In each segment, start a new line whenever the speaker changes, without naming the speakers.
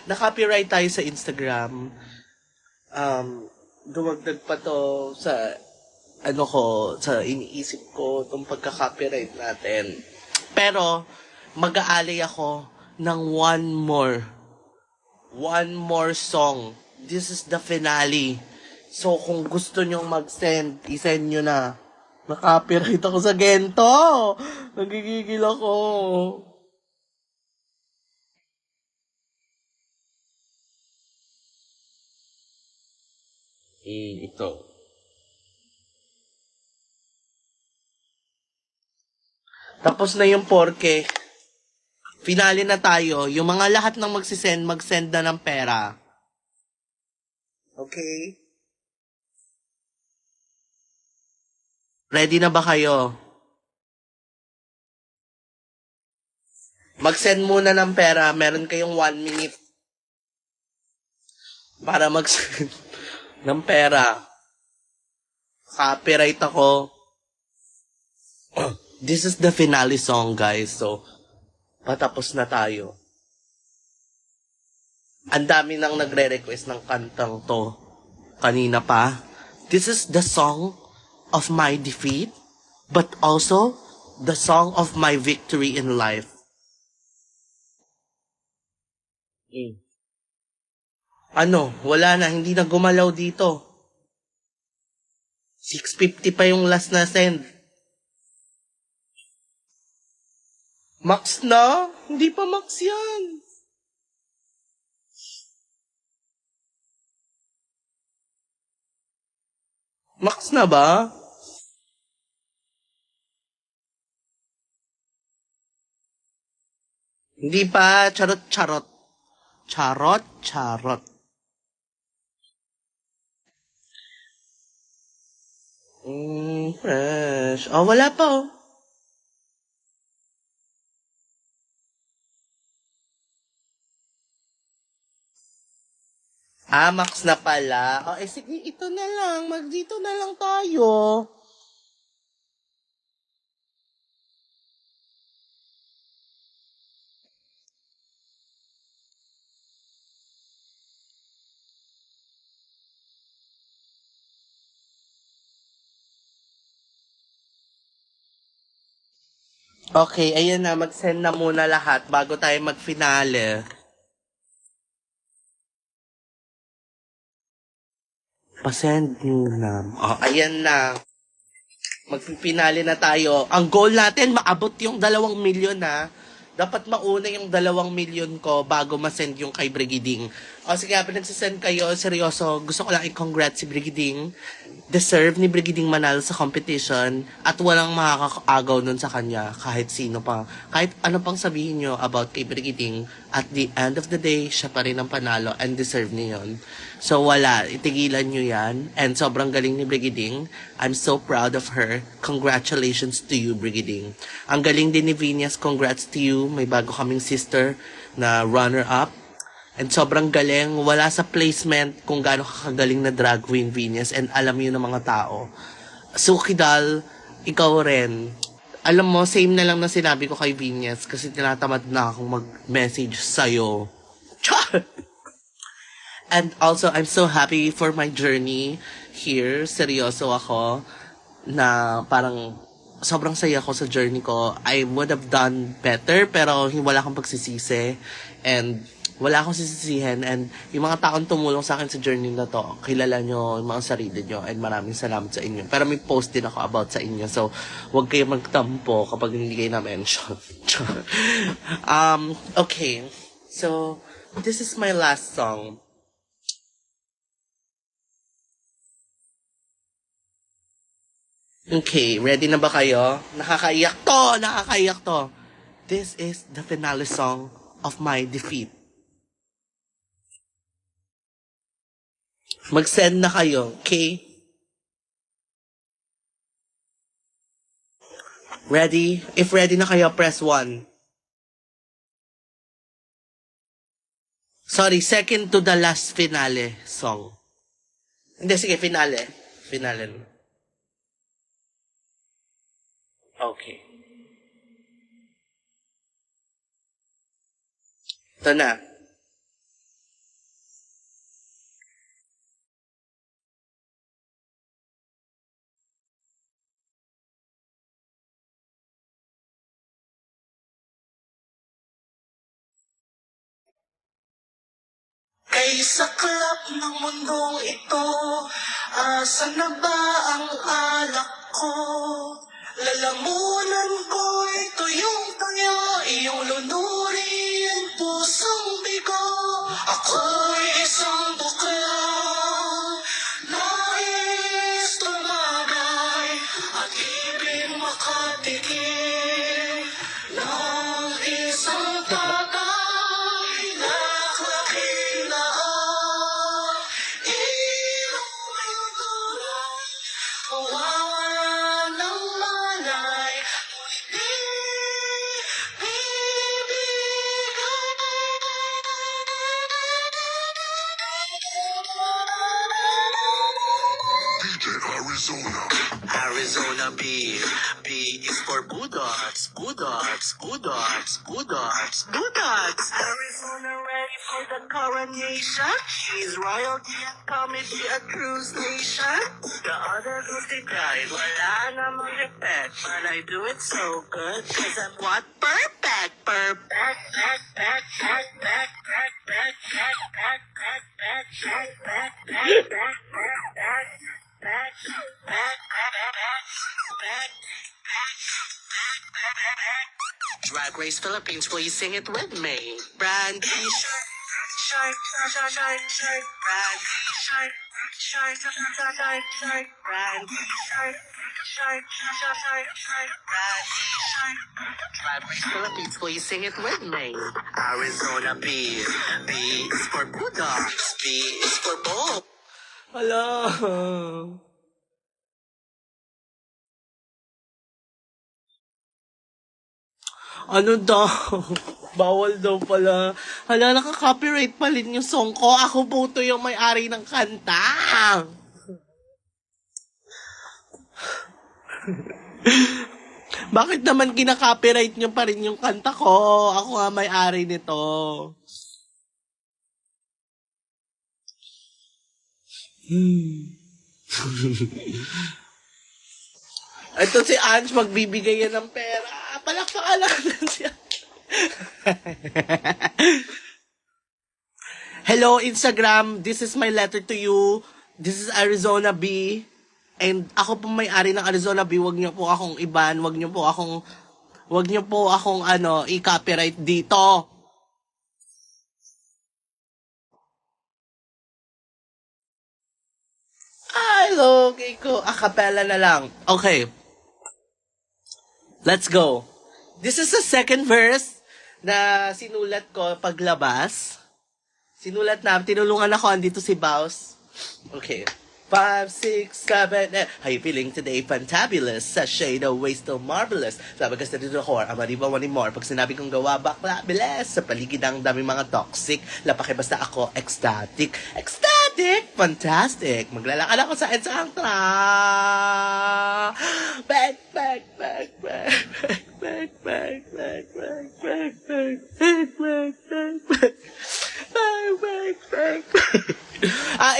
na-copyright tayo sa Instagram. Dumagdag pa to sa sa iniisip ko, itong pagka-copyright natin. Pero, mag-aalay ako ng one more song. This is the finale. So, kung gusto nyong mag-send, isend nyo na. Na-copyright ako sa Gento. Nagigigil ako. Ito. Tapos na yung porke. Finale na tayo. Yung mga lahat ng mag-send na ng pera. Okay? Ready na ba kayo? Mag-send muna ng pera. Meron kayong 1 minute para mag-send ng pera. Copyright ako. This is the finale song, guys. So, patapos na tayo. Ang dami nang nagre-request ng kantang to. Kanina pa. This is the song of my defeat, but also the song of my victory in life. Wala na, hindi na gumalaw dito. 650 pa yung last na send. Max na? Hindi pa max yan. Max na ba? Hindi pa. Charot. Charot. Fresh. Oh, wala pa oh. Max na pala. Sige, ito na lang. Dito na lang tayo. Okay, ayan na. Mag-send na muna lahat bago tayo mag-finale. Pasend muna. Ayan na. Magpipinali na tayo. Ang goal natin, maabot yung 2 milyon na. Dapat mauna yung 2 milyon ko bago masend yung kay Brigiding. Sige, pinagsasend kayo, seryoso, gusto ko lang i-congrats si Brigiding. Deserve ni Brigiding manalo sa competition at walang makakaagaw nun sa kanya kahit sino pa. Kahit ano pang sabihin nyo about kay Brigiding, at the end of the day, siya pa rin ang panalo and deserve niya yun. So wala, itigilan nyo yan. And sobrang galing ni Brigiding. I'm so proud of her. Congratulations to you, Brigiding. Ang galing din ni Venus, congrats to you. May bago kaming sister na runner-up. And sobrang galing. Wala sa placement kung gaano kakagaling na drag queen, Venus. And alam yun ng mga tao. Sukidal, ikaw rin. Alam mo, same na lang na sinabi ko kay Venus kasi tinatamad na akong mag-message sa'yo. Char! And also, I'm so happy for my journey here. Seryoso ako na parang sobrang saya ko sa journey ko. I would have done better pero wala akong pagsisisi. And wala akong sisisihin. And yung mga taong tumulong sa akin sa journey na to, kilala nyo yung mga sarili nyo. And maraming salamat sa inyo. Pero may post din ako about sa inyo. So, huwag kayo magtampo kapag hindi kayo na-mention. Okay. So, this is my last song. Okay, ready na ba kayo? Nakakaiyak to. This is the finale song of my defeat. Mag-send na kayo, okay? Ready? If ready na kayo, press 1. Sorry, second to the last finale song. Hindi, sige, finale. Finale. Okay. Ito na. Ay saklap ng mundong ito, asa na ba ang alak ko? Lalamunan ko ito yung tayo, iyong lunurin, pusong bigo. Ako'y isang bukla, nais tumagay, at ibig makatigil ng isang tatay na kakilaan. Iyong tulay, kawawa ng malay,
DJ Arizona.
Arizona B. B is for Bulldogs. Bulldogs. Bulldogs. Bulldogs. Bulldogs. Arizona ready for the coronation. She's royalty and comedy, a cruise nation. The other girls they cried. Wala namang respect. But I do it so good. Cause I'm what? Perfect. Perfect. Back, back, back, back, back, back, back, back, back, back, back, back, back, back, back, back. Back, back, back, back. Drag Race Philippines, will you sing it with me? Brandy, shine, shine, shine, shine, shine, Brandy, shine, shine, shine, shine, shine, Brandy, shine, shine, shine, shine, shine, Brandy, shine. Drag Race Philippines, will you sing it with me? Arizona B. B is for Bulldogs. B is for Bull. Hala. Ano daw? Bawal daw pala. Hala, naka-copyright pa rin yung song ko. Ako po to yung may-ari ng kanta. Bakit naman kina-copyright nyo pa rin yung kanta ko? Ako nga may-ari nito. Ito si Ange, magbibigay yan ng pera. Palakpakan lang siya. Hello, Instagram. This is my letter to you. This is Arizona B. And ako po may-ari ng Arizona B. Wag niyo po akong iban. Wag niyo po akong i-copyright dito. Hello, Keiko. Acapella na lang. Okay. Let's go. This is the second verse na sinulat ko paglabas. Tinulungan ako, andito si Baus. Okay. 5, 6, 7, 8. How you feeling today? Fantabulous. Sachet the way still marvelous. Sabi kasi dito ako, amariba one more. Pag sinabi kong gawa, bakla, bilis. Sa paligid ang dami mga toxic. Lapaki basta ako, ecstatic. Ecstatic! Fantastic! Maglalakad ako sa Ensancla! Back, back, back, back, back, back, back, back, back, back, back, back, back, back, back, back.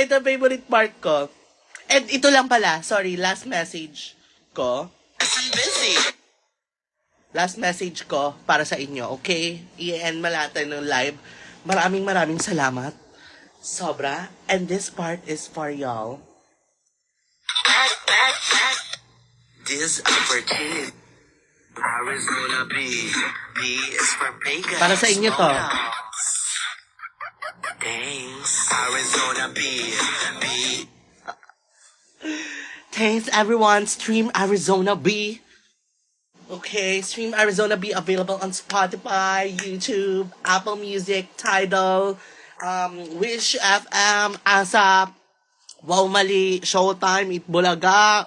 Ito favorite part ko. And ito lang pala, sorry, last message ko. I'm busy. Last message ko para sa inyo, okay? I-end malata ng live. Maraming salamat. Sobra. And this part is for y'all. Back. This opportunity. Arizona B. B is for Vegas. Para sa inyo to. Thanks. Arizona B. B. Thanks everyone. Stream Arizona B. Okay, Stream Arizona B available on Spotify, YouTube, Apple Music, Tidal, Wish FM, ASAP, Wow Mali, Showtime, Itbulaga.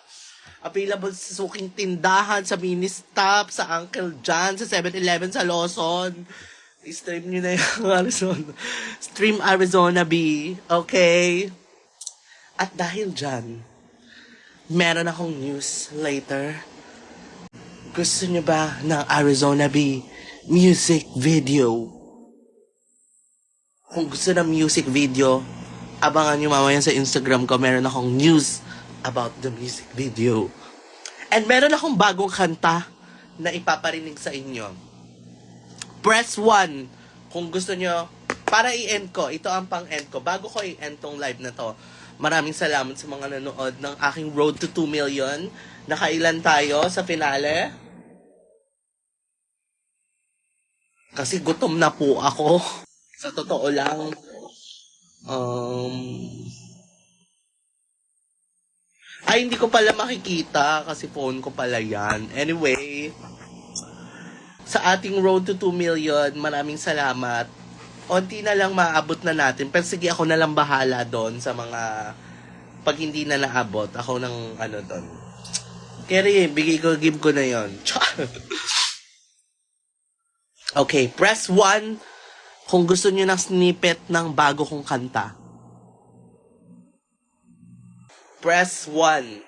Available sa suking tindahan, sa Ministop, sa Uncle John, sa 7-Eleven, sa Lawson. I-stream nyo na yung Arizona. Stream Arizona B. Okay? At dahil dyan, meron akong news later. Gusto nyo ba ng Arizona B music video? Kung gusto ng music video, abangan nyo mamaya sa Instagram ko. Meron akong news about the music video. And meron akong bagong kanta na ipaparinig sa inyo. Press 1 kung gusto nyo para i-end ko, ito ang pang-end ko. Bago ko i-end tong live na to, maraming salamat sa mga nanood ng aking Road to 2 Million. Nakailan tayo sa finale? Kasi gutom na po ako. Sa totoo lang. Ay, hindi ko pala makikita kasi phone ko pala yan. Anyway, sa ating Road to 2 Million, maraming salamat. Onti na lang maabot na natin. Pero sige, ako na lang bahala doon sa mga pag hindi na naabot. Ako ng doon. Keri, give ko na yon. Okay, press 1 kung gusto niyo ng snippet ng bago kong kanta. Press 1.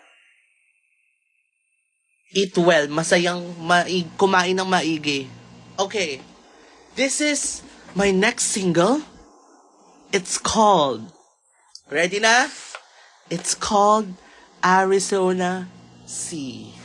Eat well. Masayang kumain ng maigi. Okay. This is my next single. It's called... Ready na? It's called Arizona Sea.